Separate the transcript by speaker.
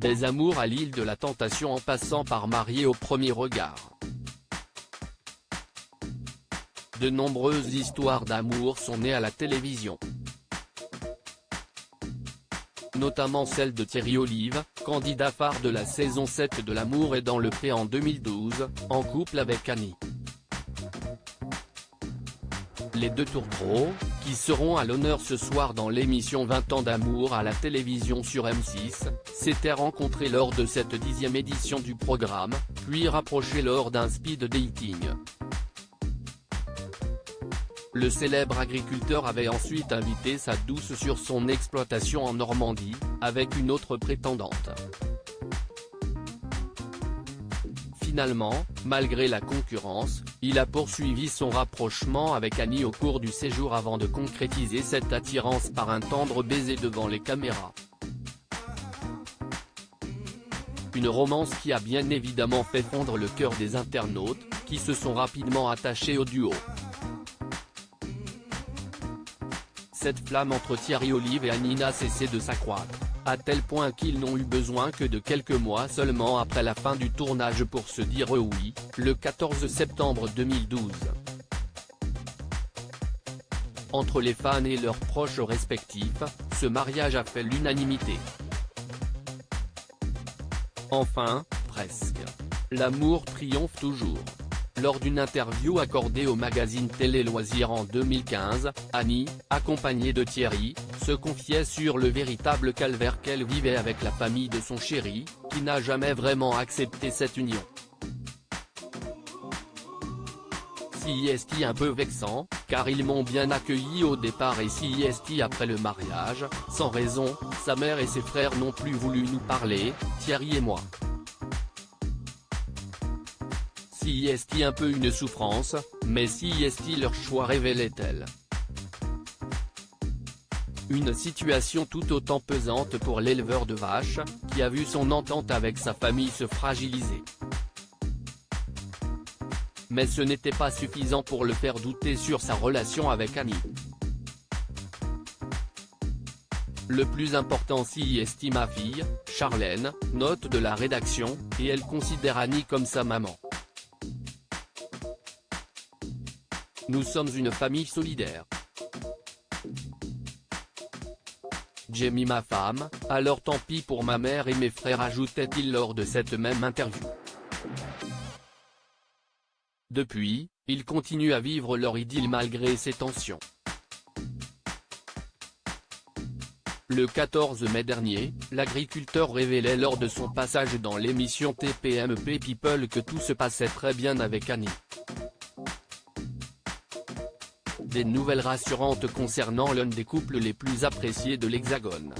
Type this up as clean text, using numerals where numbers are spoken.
Speaker 1: Des amours à l'île de la Tentation en passant par Mariés au premier regard. De nombreuses histoires d'amour sont nées à la télévision. Notamment celle de Thierry Olive, candidat phare de la saison 7 de L'amour est dans le pré en 2012, en couple avec Annie. Les deux tourtereaux, qui seront à l'honneur ce soir dans l'émission 20 ans d'amour à la télévision sur M6, s'étaient rencontrés lors de cette 10e édition du programme, puis rapprochés lors d'un speed dating. Le célèbre agriculteur avait ensuite invité sa douce sur son exploitation en Normandie, avec une autre prétendante. Finalement, malgré la concurrence, il a poursuivi son rapprochement avec Annie au cours du séjour avant de concrétiser cette attirance par un tendre baiser devant les caméras. Une romance qui a bien évidemment fait fondre le cœur des internautes, qui se sont rapidement attachés au duo. Cette flamme entre Thierry Olive et Annie n'a cessé de s'accroître, à tel point qu'ils n'ont eu besoin que de quelques mois seulement après la fin du tournage pour se dire oui, le 14 septembre 2012. Entre les fans et leurs proches respectifs, ce mariage a fait l'unanimité. Enfin, presque. L'amour triomphe toujours. Lors d'une interview accordée au magazine Télé Loisirs en 2015, Annie, accompagnée de Thierry, se confiait sur le véritable calvaire qu'elle vivait avec la famille de son chéri, qui n'a jamais vraiment accepté cette union. Si est un peu vexant, car ils m'ont bien accueilli au départ et si est après le mariage, sans raison, sa mère et ses frères n'ont plus voulu nous parler, Thierry et moi. Si est un peu une souffrance, mais si est leur choix révélait-elle. Une situation tout autant pesante pour l'éleveur de vaches, qui a vu son entente avec sa famille se fragiliser. Mais ce n'était pas suffisant pour le faire douter sur sa relation avec Annie. Le plus important si est ma fille, Charlène, note de la rédaction, et elle considère Annie comme sa maman. Nous sommes une famille solidaire. Jamie ma femme, alors tant pis pour ma mère et mes frères, ajoutait-il lors de cette même interview. Depuis, ils continuent à vivre leur idylle malgré ces tensions. Le 14 mai dernier, l'agriculteur révélait lors de son passage dans l'émission TPMP People que tout se passait très bien avec Annie. Des nouvelles rassurantes concernant l'un des couples les plus appréciés de l'Hexagone.